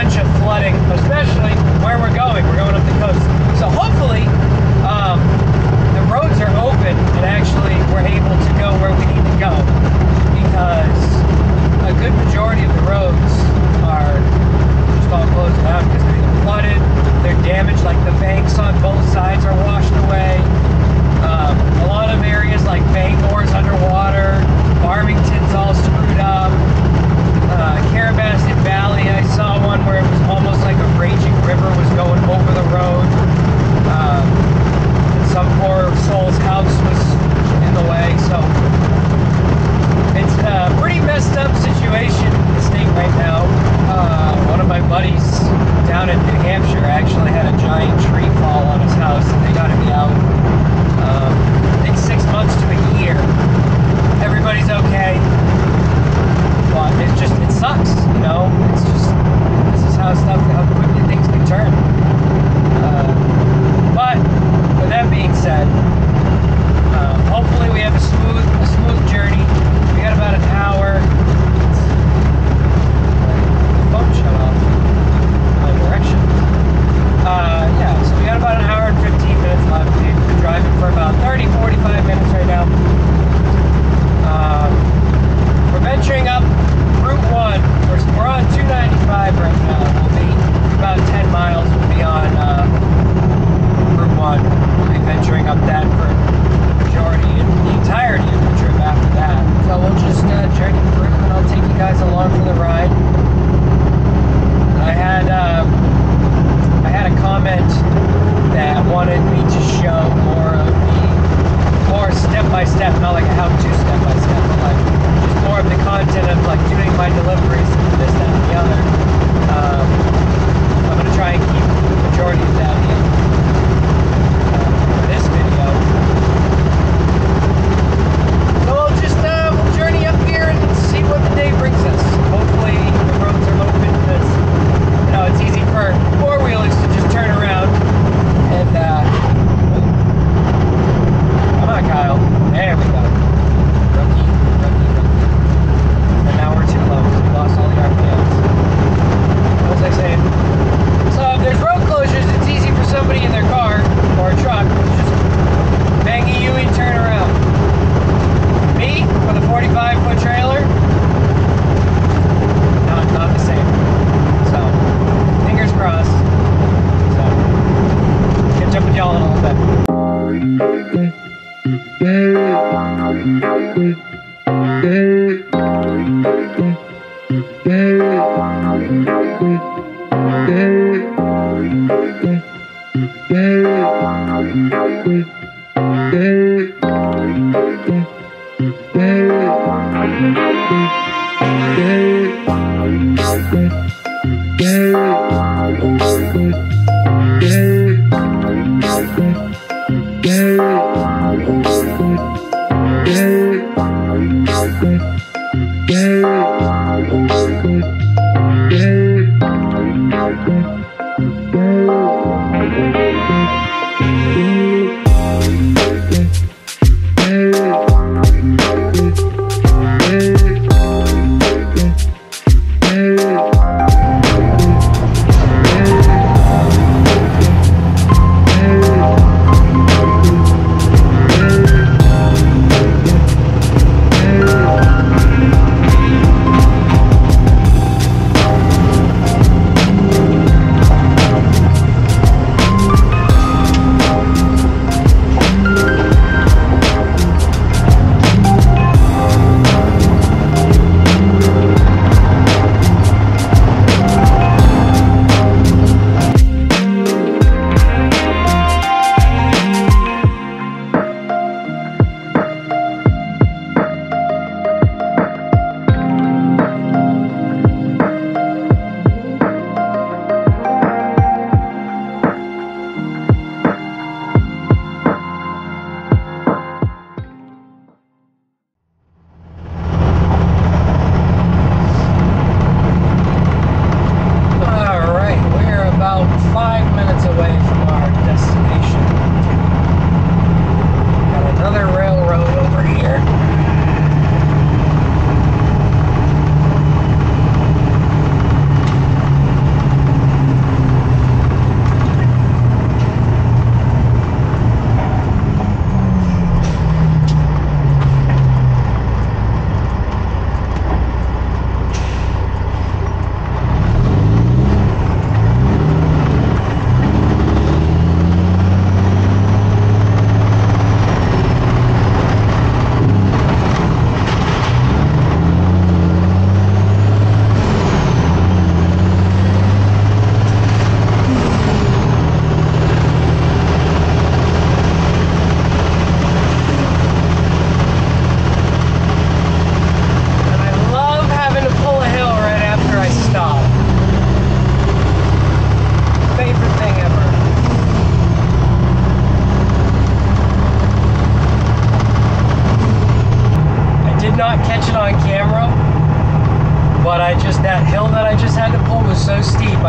bunch of flooding, especially where we're going. We're going up the coast. So hopefully the roads are open and actually we're able to go where we need to go, because a good majority of the roads are just all closed down because they're either flooded, they're damaged, like the banks on both sides are washed away. A lot of areas like Bangor's underwater, Farmington's all screwed up. Carabasset Valley, I saw one where it was almost like a raging river was going over the road. And some poor soul's house was in the way, so it's a pretty messed up situation in the state right now. One of my buddies down in New Hampshire actually had a giant tree fall on his house, and they got to be out, I think 6 months to a year. Everybody's okay, but it sucks, you know. It's just, this is how quickly things can turn. But with that being said, hopefully we have a smooth journey. We got about an hour. The phone shut off my direction. Yeah, so we got about an hour and 15 minutes left. We've been driving for about 30-45 minutes right now. We're venturing up Route 1. We're on 295 right now. We'll be about 10 miles. We'll be on Route 1. We'll be venturing up that for the majority and the entirety of the trip after that. So we'll just journey through, and I'll take you guys along for the ride. I had a comment that wanted me to show more of the step-by-step, not like a how-to step-by-step, but like just more of the content of like doing my deliveries and this, that, and the other. I'm going to try and keep the majority of that in for this video. So we'll just we'll journey up here and see what the day brings us. Hopefully the roads are open, because you know it's easy for four-wheelers to just turn around and come on, Kyle. There we go. Rookie. And now we're too low because we lost all the RPMs. What was I saying? So if there's road closures, it's easy for somebody in their car or a truck to just bang a U and turn around. Me, with a 45-foot trailer, not the same. So, fingers crossed. So, catch up with y'all in a little bit.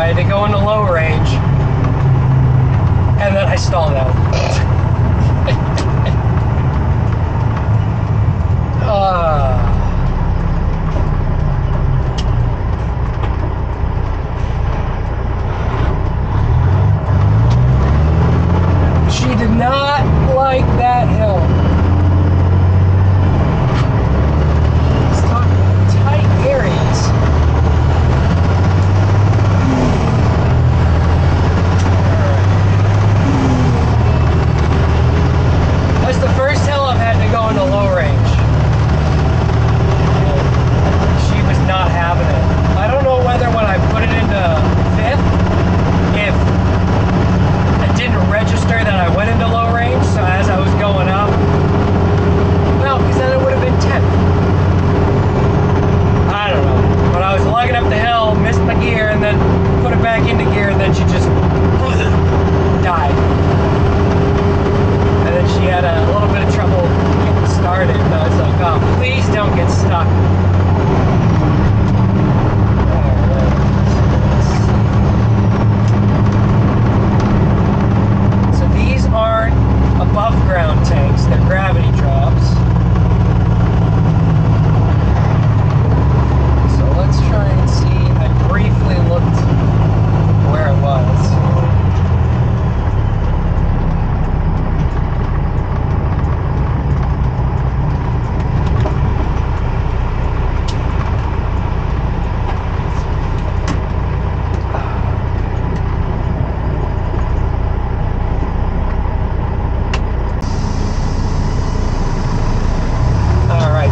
I had to go into low range, and then I stalled out. She did not like that hill. It's tight areas. That's the first hill I've had to go into low range. She was not having it. I don't know whether when I put it into fifth, if it didn't register that I went into low range, so as I was going up, well, because then it would have been 10th. I don't know. But I was lugging up the hill, missed my gear, and then put it back into gear, and then she just died. And then she had a little bit of trouble getting started, and I was like, oh, please don't get stuck. So these aren't above ground tanks, they're gravity drops. So let's try and see. I briefly looked where it was.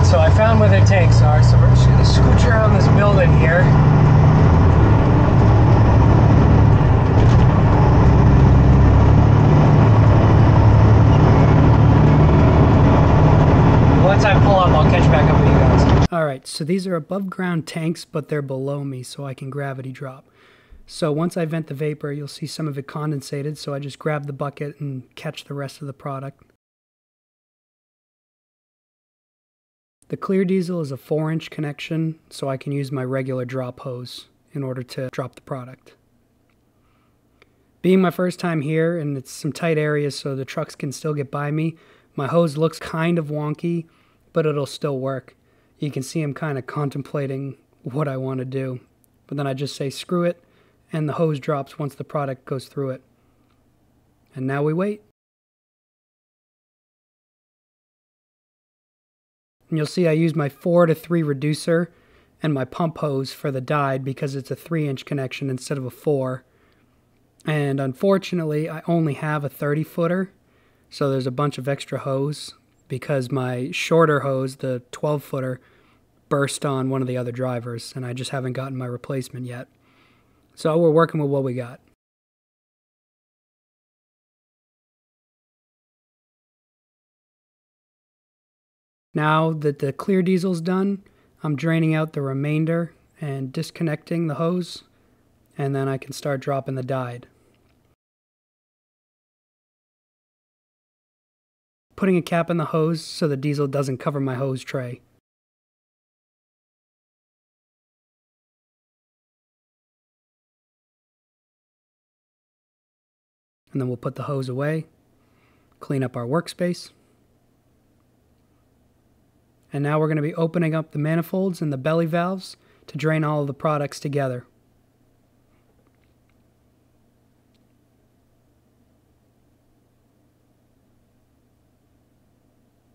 So I found where their tanks are, so we're just going to scooch around this building here. Once I pull up, I'll catch back up with you guys. Alright, so these are above ground tanks, but they're below me, so I can gravity drop. So once I vent the vapor, you'll see some of it condensated, so I just grab the bucket and catch the rest of the product. The clear diesel is a 4-inch connection, so I can use my regular drop hose in order to drop the product. Being my first time here, and it's some tight areas so the trucks can still get by me, my hose looks kind of wonky, but it'll still work. You can see I'm kind of contemplating what I want to do. But then I just say screw it, and the hose drops once the product goes through it. And now we wait. And you'll see I use my 4-to-3 reducer and my pump hose for the dyed because it's a 3-inch connection instead of a 4. And unfortunately, I only have a 30-footer, so there's a bunch of extra hose because my shorter hose, the 12-footer, burst on one of the other drivers, and I just haven't gotten my replacement yet. So we're working with what we got. Now that the clear diesel's done, I'm draining out the remainder and disconnecting the hose, and then I can start dropping the dyed. Putting a cap in the hose so the diesel doesn't cover my hose tray. And then we'll put the hose away, clean up our workspace. And now we're going to be opening up the manifolds and the belly valves to drain all of the products together.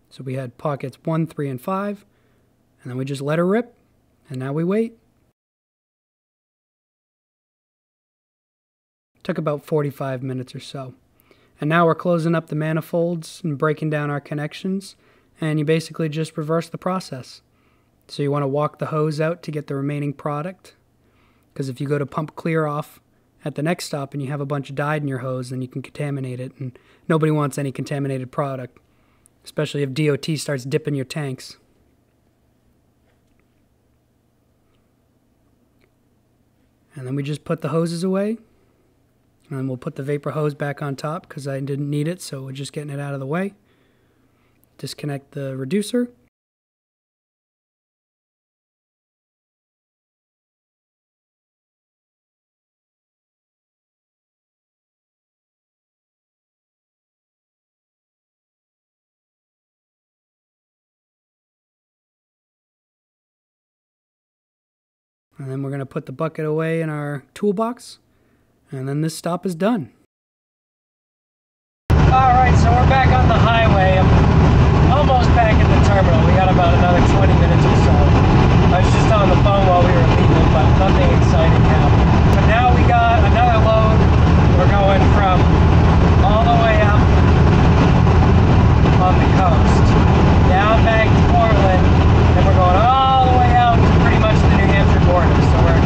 So we had pockets 1, 3, and 5, and then we just let her rip, and now we wait. Took about 45 minutes or so. And now we're closing up the manifolds and breaking down our connections, and you basically just reverse the process. So you want to walk the hose out to get the remaining product, because if you go to pump clear off at the next stop and you have a bunch of dyed in your hose, then you can contaminate it, and nobody wants any contaminated product, especially if DOT starts dipping your tanks. And then we just put the hoses away, and then we'll put the vapor hose back on top because I didn't need it, so we're just getting it out of the way. Disconnect the reducer. And then we're going to put the bucket away in our toolbox. And then this stop is done. Alright, so we're back on the highway. I'm almost back in the terminal. We got about another 20 minutes or so. I was just on the phone while we were leaving, but nothing exciting happened. But now we got another load. We're going from all the way up on the coast, down back to Portland, and we're going all the way out to pretty much the New Hampshire border. So we're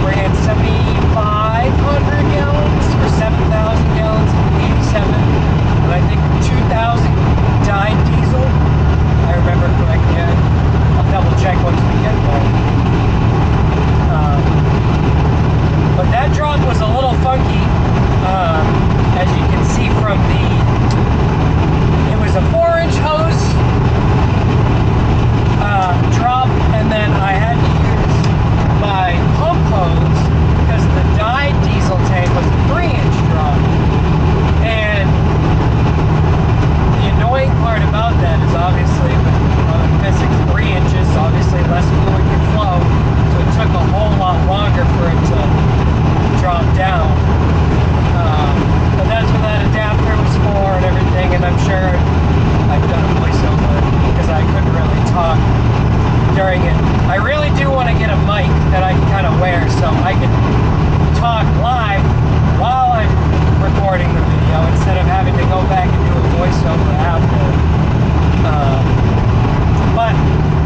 bringing 7,500 gallons or 7,000 gallons, 87, and I think 2,000 dyed diesel. I remember correctly. I'll double check once we get there. But that drop was a little funky, as you can see from it was a 4-inch hose drop, and then I had to use my pump hose because the dyed diesel tank was a 3-inch drop. And the annoying part about that is obviously with physics, 3 inches, obviously less fluid can flow, so it took a whole lot longer for it to drop down. But that's what that adapter was for and everything, and I'm sure I've done a voiceover because I couldn't really talk during it. I really do want to get a mic that I can kind of wear so I can talk live while I'm recording the video instead of having to go back and do a voiceover after. But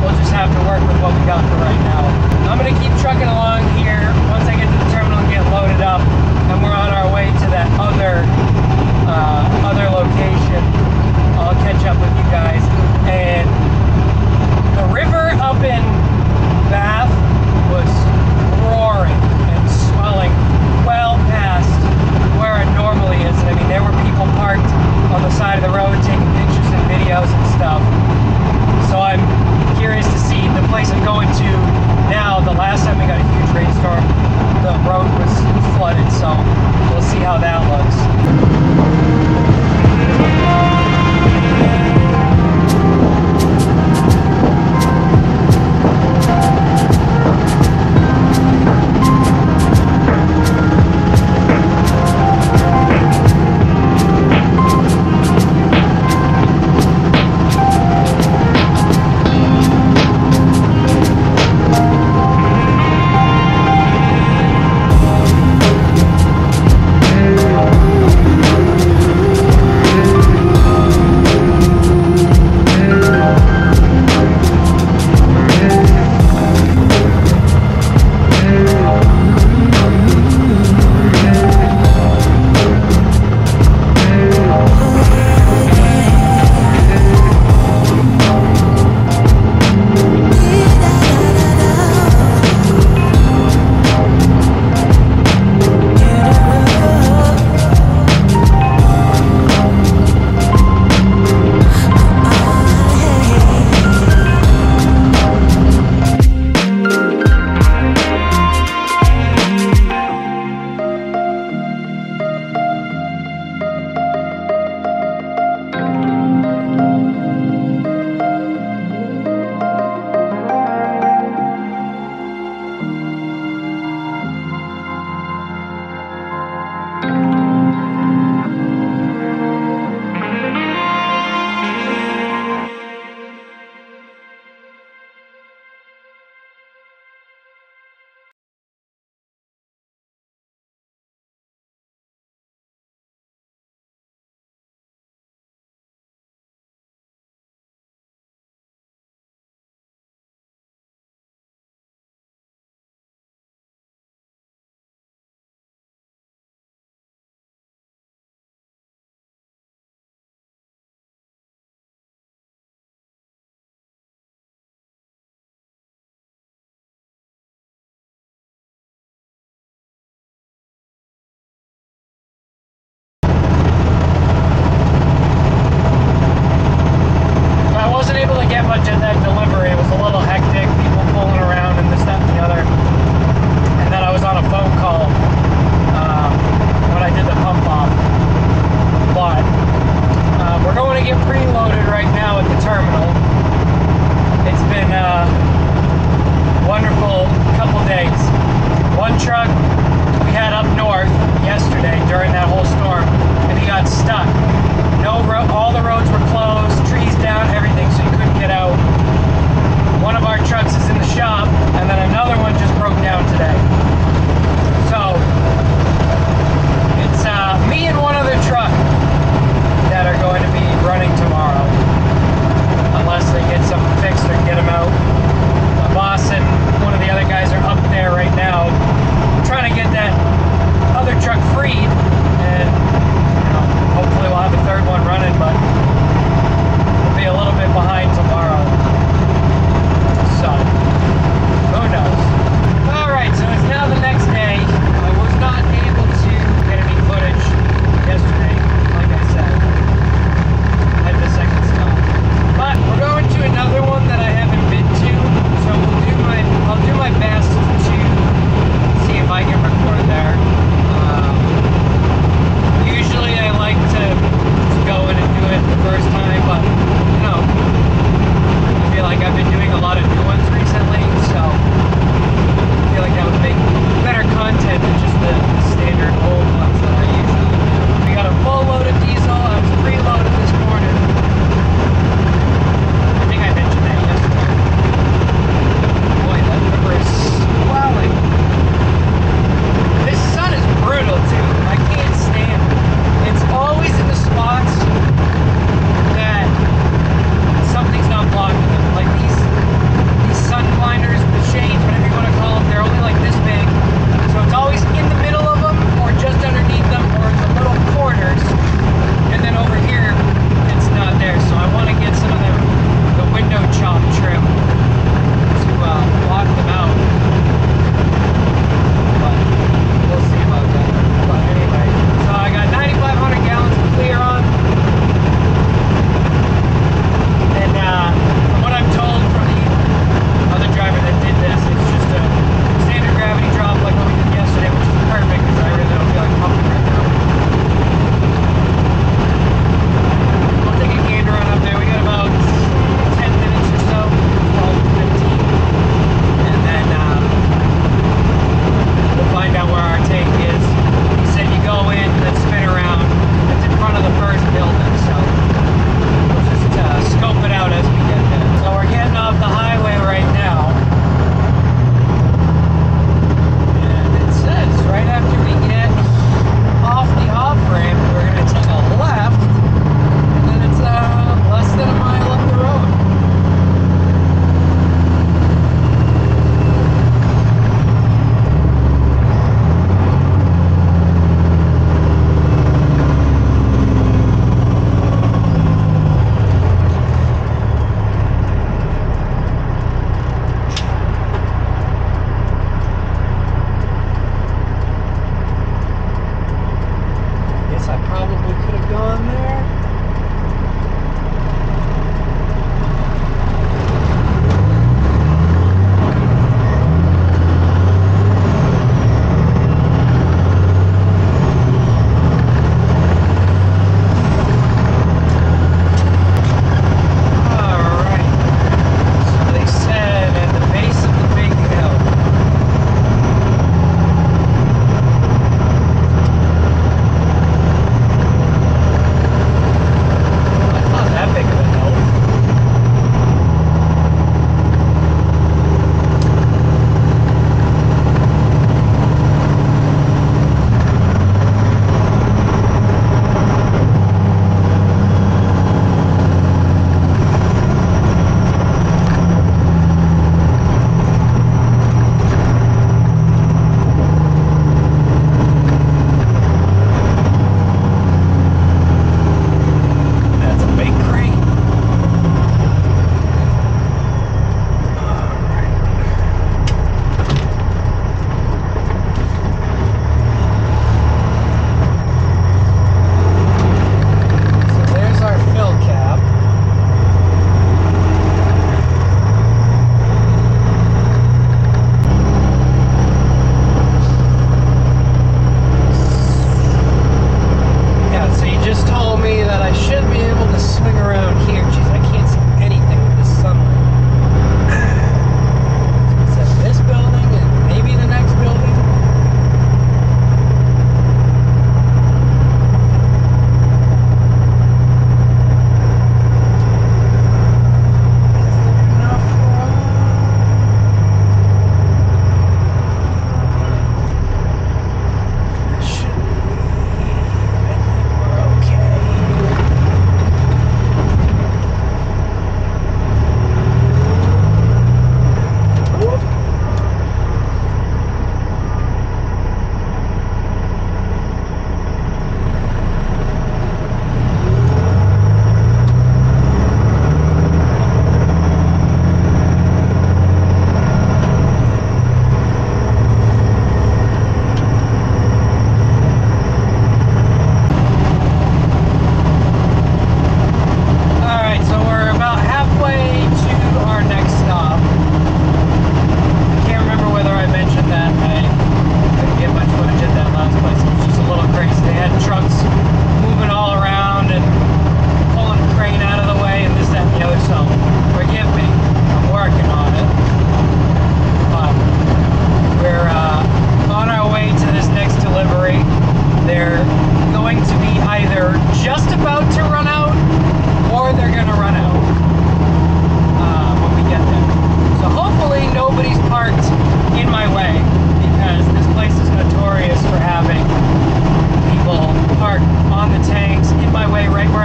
we'll just have to work with what we got for right now. I'm going to keep trucking along here. Once I get to the terminal and get loaded up, and we're on our way to that other location, I'll catch up with you guys. And the river up in Bath was roaring and swelling well past where it normally is. I mean, there were people parked on the side of the road taking pictures and videos and stuff. So I'm curious to see the place I'm going to now. The last time we got a huge rainstorm, the road was flooded, so we'll see how that looks.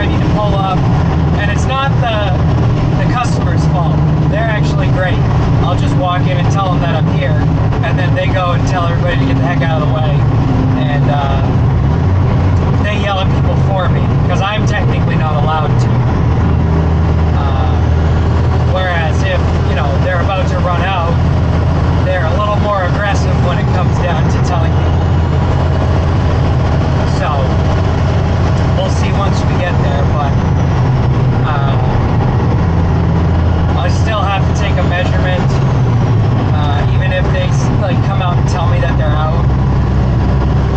I need to pull up. And it's not the customer's fault. They're actually great. I'll just walk in and tell them that I'm here, and then they go and tell everybody to get the heck out of the way. And they yell at people for me, because I'm technically not allowed to. Whereas if, you know, they're about to run out, they're a little more aggressive when it comes down to telling people. So, we'll see once we get there, but I still have to take a measurement, even if they like come out and tell me that they're out.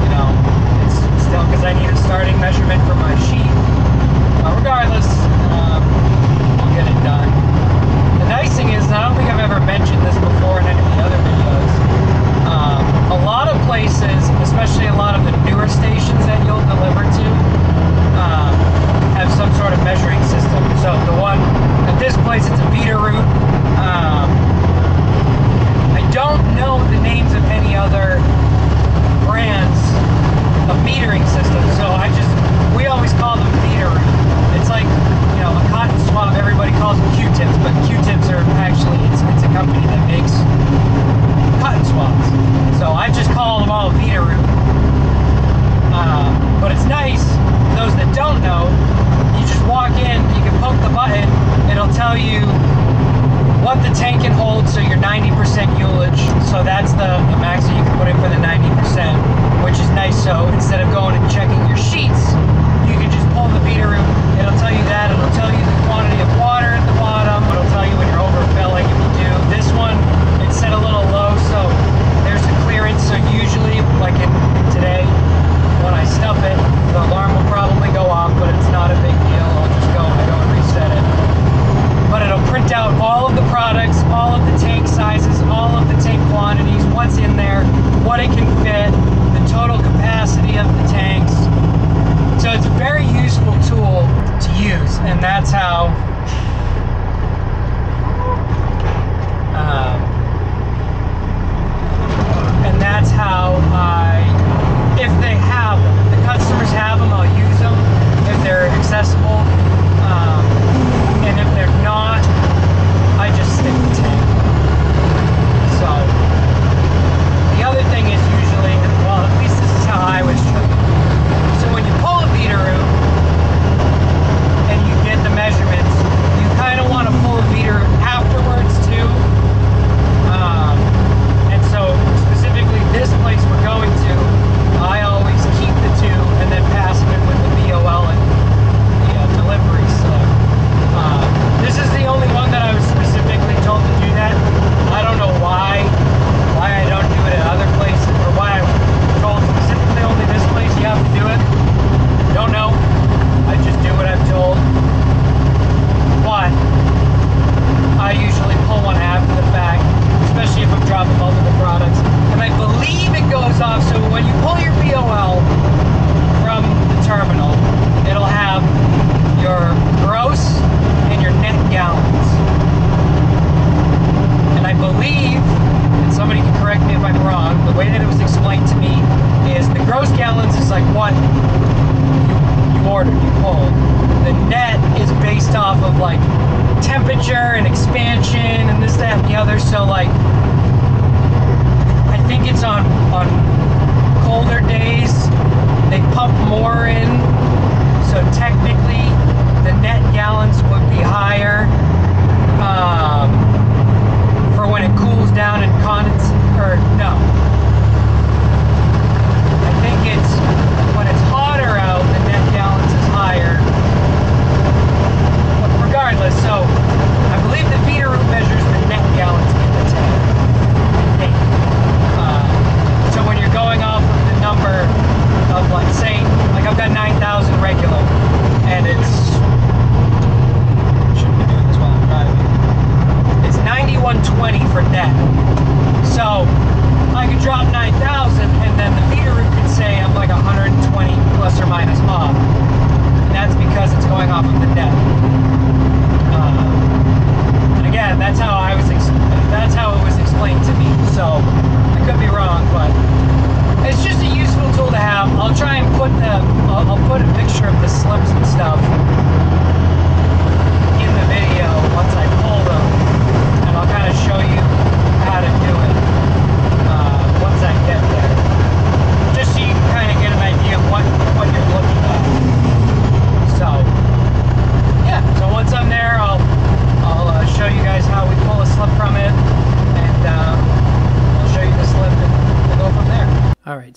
You know, it's still because I need a starting measurement for my sheet. But regardless, I'll get it done. The nice thing is, I don't think I've ever mentioned this before in any of the other videos. A lot of places, especially a lot of the newer stations that you'll deliver to, have some sort of measuring system. So the one at this place, it's a Veeder Root. I don't know the names of any other brands of metering systems, so we always call them Veeder Root. It's like, you know, a cotton swab, everybody calls them Q-tips, but Q-tips are actually, it's a company that makes cotton swabs. So I just call them all Veeder Root. But it's nice, those that don't know, you just walk in, you can poke the button, it'll tell you what the tank can hold, so your 90% ullage. So that's the max that you can put in for the 90%, which is nice. So instead of going and checking your sheets, you can just pull the Veeder Root. It'll tell you that, it'll tell you the quantity of water at the bottom, it'll tell you when you're overfilling. If you do this one, it's set a little low, so there's the clearance. So usually, like in today, when I stuff it, the alarm will probably go off, but it's not a big deal. I'll just go and reset it. But it'll print out all of the products, all of the tank sizes, all of the tank quantities, what's in there, what it can fit, the total capacity of the tanks. So it's a very useful tool to use, and that's how if they have them, the customers have them, I'll use them if they're accessible, and if they're not, I just stick the tank. So the other thing is usually, well, at least this is how I was trained. So when you pull a Veeder Root and you get the measurements, you kind of want to pull a Veeder Root afterwards too. And so specifically this place we're going to, I always keep the two and then pass them in with the VOL and the delivery slip. This is the only one that I was specifically told to do that. I don't know why I don't do it at other places, or why I'm told specifically only this place you have to do it. Don't know. I just do what I'm told. But I usually pull one after the fact, especially if I'm dropping multiple products. And I believe it goes off, so when you pull your VOL from the terminal, it'll have your gross and your net gallons. And I believe, and somebody can correct me if I'm wrong, the way that it was explained to me is the gross gallons is like what you ordered, you pulled. The net is based off of like temperature and expansion and this, that, and the other. So like, I think it's on colder days, they pump more in. So technically, the net gallons would be higher for when it cools down and condensates, or no. I think it's when it's hotter out, the net gallons is higher. But regardless, so I believe the Veeder Root measures the net gallons in the tank. So when you're going off of the number of, like, say, like I've got 9,000 regular, and it's, shouldn't be doing this while I'm driving, it's 9120 for net. So I could drive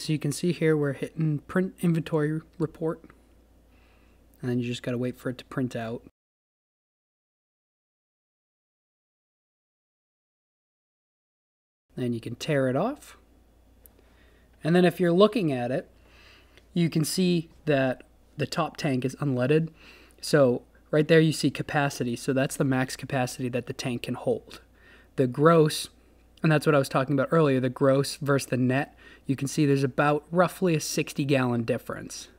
so you can see here we're hitting print inventory report. And then you just got to wait for it to print out. Then you can tear it off. And then if you're looking at it, you can see that the top tank is unleaded. So right there you see capacity. So that's the max capacity that the tank can hold. The gross, and that's what I was talking about earlier, the gross versus the net, you can see there's about roughly a 60-gallon difference.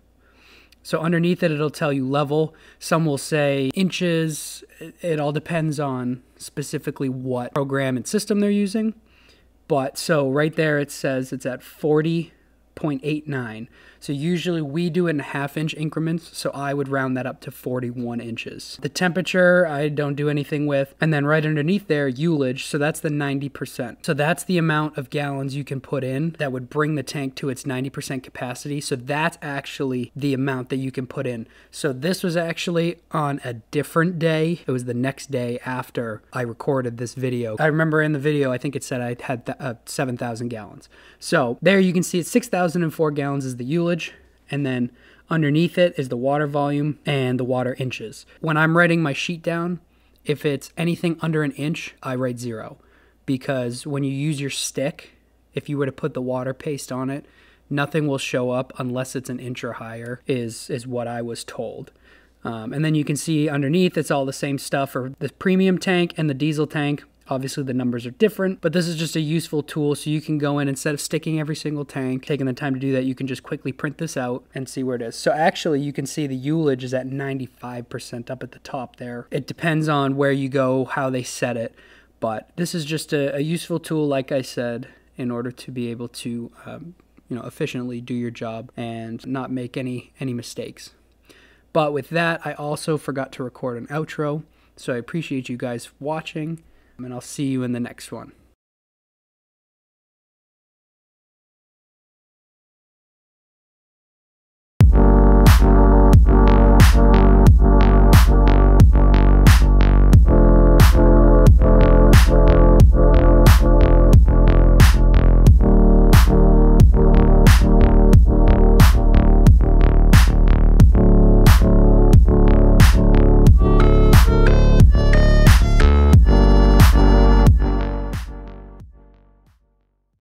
So underneath it, it'll tell you level. Some will say inches. It all depends on specifically what program and system they're using. But so right there it says it's at 40.89. So usually we do it in half-inch increments, so I would round that up to 41 inches. The temperature I don't do anything with. And then right underneath there, ullage, so that's the 90%. So that's the amount of gallons you can put in that would bring the tank to its 90% capacity. So that's actually the amount that you can put in. So this was actually on a different day. It was the next day after I recorded this video. I remember in the video, I think it said I had 7,000 gallons. So there you can see it's 6,004 gallons is the ullage. And then underneath it is the water volume and the water inches. When I'm writing my sheet down, if it's anything under an inch, I write 0. Because when you use your stick, if you were to put the water paste on it, nothing will show up unless it's an inch or higher, is what I was told. And then you can see underneath, it's all the same stuff for the premium tank and the diesel tank. Obviously the numbers are different, but this is just a useful tool so you can go in, instead of sticking every single tank, taking the time to do that, you can just quickly print this out and see where it is. So actually you can see the ullage is at 95% up at the top there. It depends on where you go, how they set it, but this is just a useful tool, like I said, in order to be able to efficiently do your job and not make any mistakes. But with that, I also forgot to record an outro, so I appreciate you guys watching. And I'll see you in the next one.